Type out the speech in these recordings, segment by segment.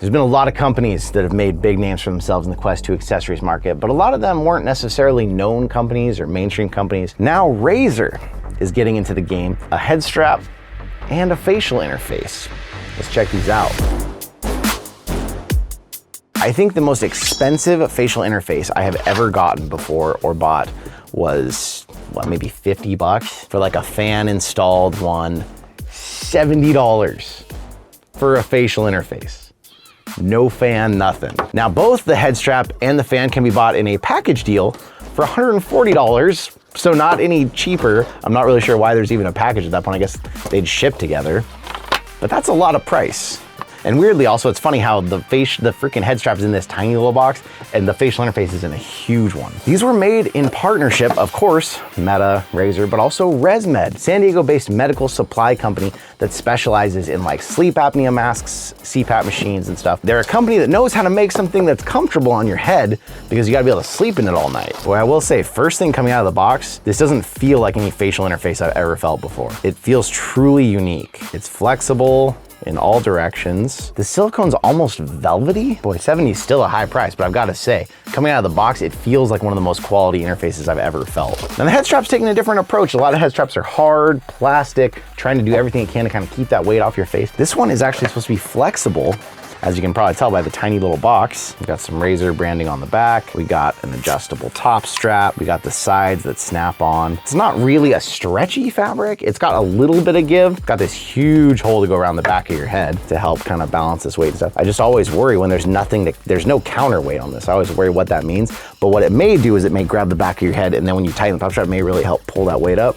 There's been a lot of companies that have made big names for themselves in the Quest 2 accessories market, but a lot of them weren't necessarily known companies or mainstream companies. Now Razer is getting into the game, a head strap and a facial interface. Let's check these out. I think the most expensive facial interface I have ever gotten before or bought was, what, maybe 50 bucks for like a fan installed one, $70 for a facial interface. No fan, nothing. Now both the head strap and the fan can be bought in a package deal for $140, so not any cheaper. I'm not really sure why there's even a package at that point. I guess they'd ship together, but that's a lot of price. And weirdly also, it's funny how the freaking head strap is in this tiny little box and the facial interface is in a huge one. These were made in partnership, of course, Meta, Razer, but also ResMed, San Diego-based medical supply company that specializes in like sleep apnea masks, CPAP machines and stuff. They're a company that knows how to make something that's comfortable on your head because you gotta be able to sleep in it all night. Well, I will say, first thing coming out of the box, this doesn't feel like any facial interface I've ever felt before. It feels truly unique. It's flexible in all directions. The silicone's almost velvety. Boy, 70 is still a high price, but I've got to say, coming out of the box, it feels like one of the most quality interfaces I've ever felt. Now the head strap's taking a different approach. A lot of head straps are hard, plastic, trying to do everything it can to kind of keep that weight off your face. This one is actually supposed to be flexible, as you can probably tell by the tiny little box. We've got some Razer branding on the back. We got an adjustable top strap. We got the sides that snap on. It's not really a stretchy fabric. It's got a little bit of give. Got this huge hole to go around the back of your head to help kind of balance this weight and stuff. I just always worry when there's there's no counterweight on this. I always worry what that means. But what it may do is it may grab the back of your head, and then when you tighten the top strap, it may really help pull that weight up.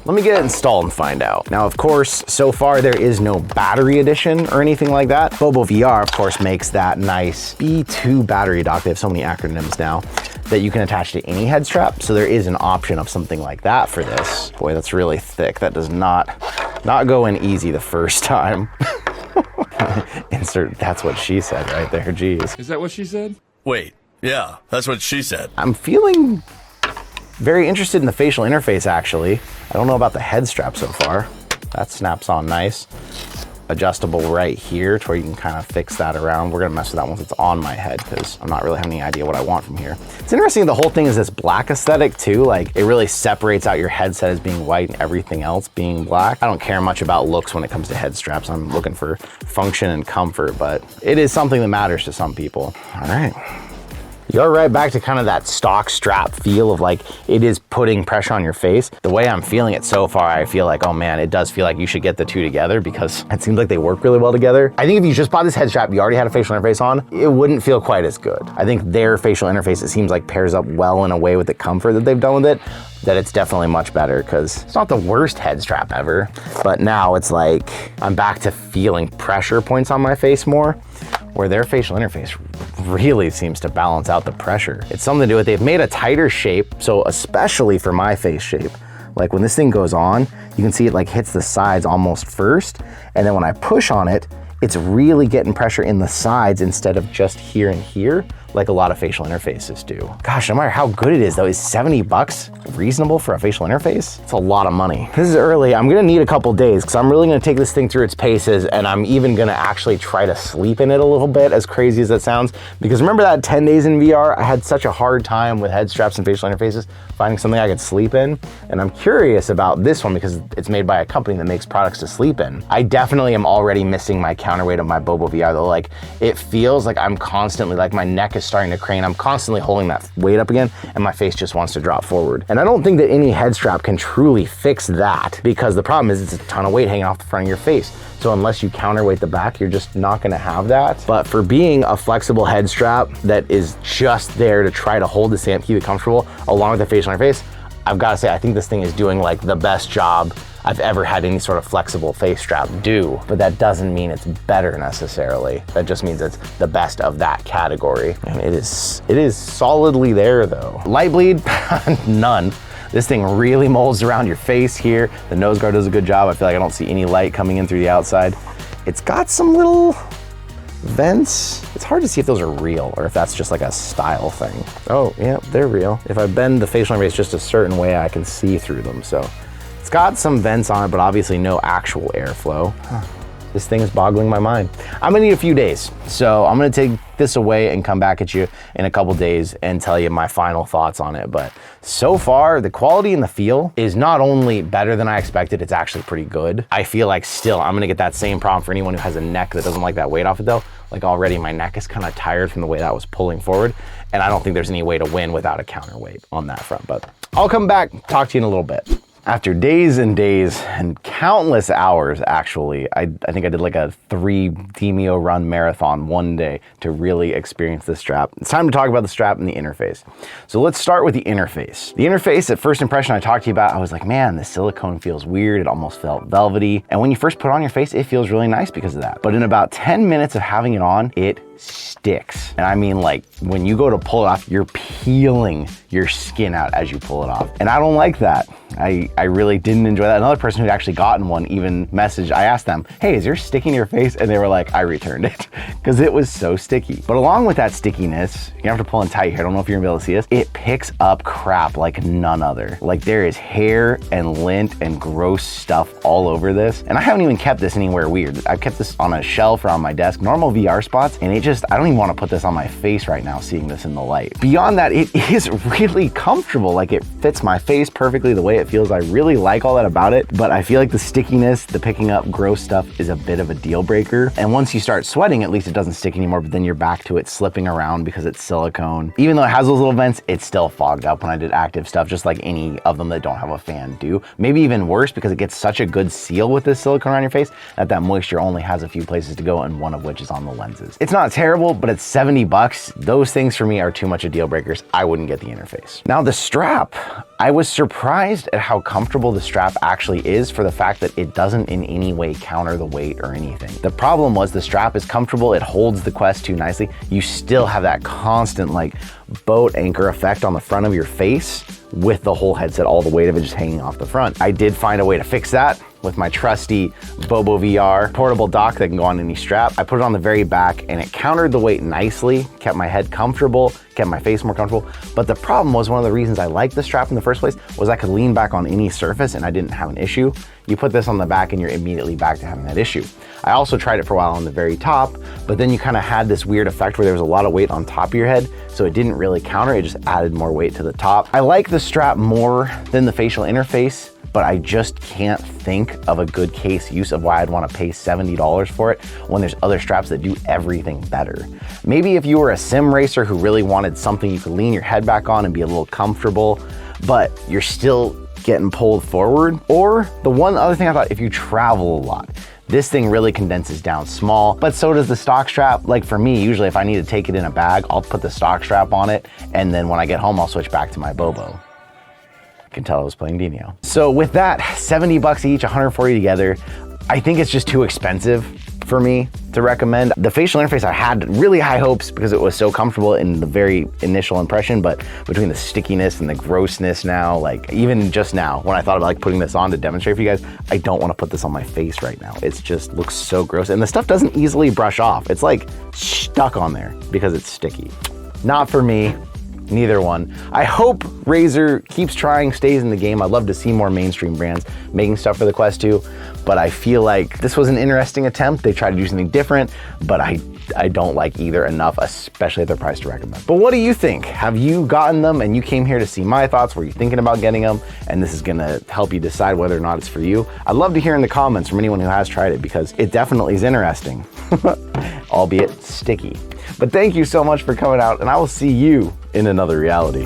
Let me get it installed and find out. Now, of course, so far there is no battery edition or anything like that. BoboVR, of course, makes that nice B2 battery dock. They have so many acronyms now that you can attach to any head strap. So there is an option of something like that for this. Boy, that's really thick. That does not go in easy the first time. Insert, that's what she said right there, geez. Is that what she said? Wait, yeah, that's what she said. I'm feeling very interested in the facial interface, actually. I don't know about the head strap so far. That snaps on nice. Adjustable right here to where you can kind of fix that around. We're gonna mess with that once it's on my head because I'm not really having any idea what I want from here. It's interesting, the whole thing is this black aesthetic too. Like, it really separates out your headset as being white and everything else being black. I don't care much about looks when it comes to head straps. I'm looking for function and comfort, but it is something that matters to some people. All right. You're right back to kind of that stock strap feel of like, it is putting pressure on your face. The way I'm feeling it so far, I feel like, oh man, it does feel like you should get the two together because it seems like they work really well together. I think if you just bought this head strap, you already had a facial interface on, it wouldn't feel quite as good. I think their facial interface, it seems like pairs up well in a way with the comfort that they've done with it, that it's definitely much better because it's not the worst head strap ever, but now it's like, I'm back to feeling pressure points on my face more, where their facial interface really seems to balance out the pressure. It's something to do with, they've made a tighter shape, so especially for my face shape, like when this thing goes on, you can see it like hits the sides almost first, and then when I push on it, it's really getting pressure in the sides instead of just here and here, like a lot of facial interfaces do. Gosh, no matter how good it is though, is 70 bucks reasonable for a facial interface? It's a lot of money. This is early. I'm gonna need a couple days because I'm really gonna take this thing through its paces, and I'm even gonna actually try to sleep in it a little bit, as crazy as that sounds. Because remember that 10 days in VR, I had such a hard time with head straps and facial interfaces, finding something I could sleep in. And I'm curious about this one because it's made by a company that makes products to sleep in. I definitely am already missing my counterweight of my BoboVR though. Like, it feels like I'm constantly, like my neck is starting to crane. I'm constantly holding that weight up again and my face just wants to drop forward. And I don't think that any head strap can truly fix that, because the problem is it's a ton of weight hanging off the front of your face. So unless you counterweight the back, you're just not gonna have that. But for being a flexible head strap that is just there to try to hold the stamp, keep it comfortable, along with the facial interface, I've gotta say, I think this thing is doing like the best job I've ever had any sort of flexible face strap do. But that doesn't mean it's better necessarily. That just means it's the best of that category. And it is solidly there though. Light bleed, none. This thing really molds around your face here. The nose guard does a good job. I feel like I don't see any light coming in through the outside. It's got some little vents. It's hard to see if those are real or if that's just like a style thing. Oh yeah, they're real. If I bend the facial interface just a certain way, I can see through them. So it's got some vents on it, but obviously no actual airflow. This thing is boggling my mind. I'm gonna need a few days. So I'm gonna take this away and come back at you in a couple days and tell you my final thoughts on it. But so far, the quality and the feel is not only better than I expected, it's actually pretty good. I feel like still, I'm gonna get that same problem for anyone who has a neck that doesn't like that weight off it though. Like already my neck is kind of tired from the way that was pulling forward. And I don't think there's any way to win without a counterweight on that front, but I'll come back, talk to you in a little bit. After days and days and countless hours, actually, I think I did like a 3 Demio run marathon one day to really experience this strap. It's time to talk about the strap and the interface. So let's start with the interface. The interface, at first impression I talked to you about, I was like, man, the silicone feels weird. It almost felt velvety. And when you first put it on your face, it feels really nice because of that. But in about 10 minutes of having it on, it sticks. And I mean, like, when you go to pull it off, you're peeling your skin out as you pull it off. And I don't like that. I really didn't enjoy that. Another person who'd actually gotten one even messaged, I asked them, hey, is yours sticking to your face? And they were like, I returned it because it was so sticky. But along with that stickiness, you have to pull in tight here. I don't know if you're gonna be able to see this. It picks up crap like none other. Like there is hair and lint and gross stuff all over this. And I haven't even kept this anywhere weird. I've kept this on a shelf or on my desk, normal VR spots, and I don't even want to put this on my face right now, seeing this in the light. Beyond that, it is really comfortable. Like it fits my face perfectly the way it feels. I really like all that about it, but I feel like the stickiness, the picking up gross stuff is a bit of a deal breaker. And once you start sweating, at least it doesn't stick anymore, but then you're back to it slipping around because it's silicone. Even though it has those little vents, it's still fogged up when I did active stuff, just like any of them that don't have a fan do. Maybe even worse because it gets such a good seal with this silicone around your face that moisture only has a few places to go, and one of which is on the lenses. It's not terrible, but it's 70 bucks. Those things for me are too much of deal breakers. I wouldn't get the interface. Now the strap, I was surprised at how comfortable the strap actually is for the fact that it doesn't in any way counter the weight or anything. The problem was the strap is comfortable. It holds the Quest 2 nicely. You still have that constant like boat anchor effect on the front of your face with the whole headset, all the weight of it just hanging off the front. I did find a way to fix that with my trusty Bobo VR portable dock that can go on any strap. I put it on the very back and it countered the weight nicely, kept my head comfortable, kept my face more comfortable. But the problem was, one of the reasons I liked the strap in the first place was I could lean back on any surface and I didn't have an issue. You put this on the back and you're immediately back to having that issue. I also tried it for a while on the very top, but then you kind of had this weird effect where there was a lot of weight on top of your head, so it didn't really counter, it just added more weight to the top. I like the strap more than the facial interface, but I just can't think of a good case use of why I'd want to pay $70 for it when there's other straps that do everything better. Maybe if you were a sim racer who really wanted something you could lean your head back on and be a little comfortable, but you're still getting pulled forward. Or the one other thing I thought, if you travel a lot, this thing really condenses down small, but so does the stock strap. Like for me, usually if I need to take it in a bag, I'll put the stock strap on it, and then when I get home, I'll switch back to my Bobo. Can tell I was playing Demio. So with that, 70 bucks each, 140 together, I think it's just too expensive for me to recommend. The facial interface, I had really high hopes because it was so comfortable in the very initial impression, but between the stickiness and the grossness now, like even just now, when I thought about like putting this on to demonstrate for you guys, I don't want to put this on my face right now. It's just looks so gross, and the stuff doesn't easily brush off. It's like stuck on there because it's sticky. Not for me. Neither one. I hope Razer keeps trying, stays in the game. I'd love to see more mainstream brands making stuff for the Quest 2, but I feel like this was an interesting attempt. They tried to do something different, but I don't like either enough, especially at their price to recommend. But what do you think? Have you gotten them and you came here to see my thoughts? Were you thinking about getting them? And this is gonna help you decide whether or not it's for you. I'd love to hear in the comments from anyone who has tried it because it definitely is interesting, albeit sticky. But thank you so much for coming out, and I will see you in another reality.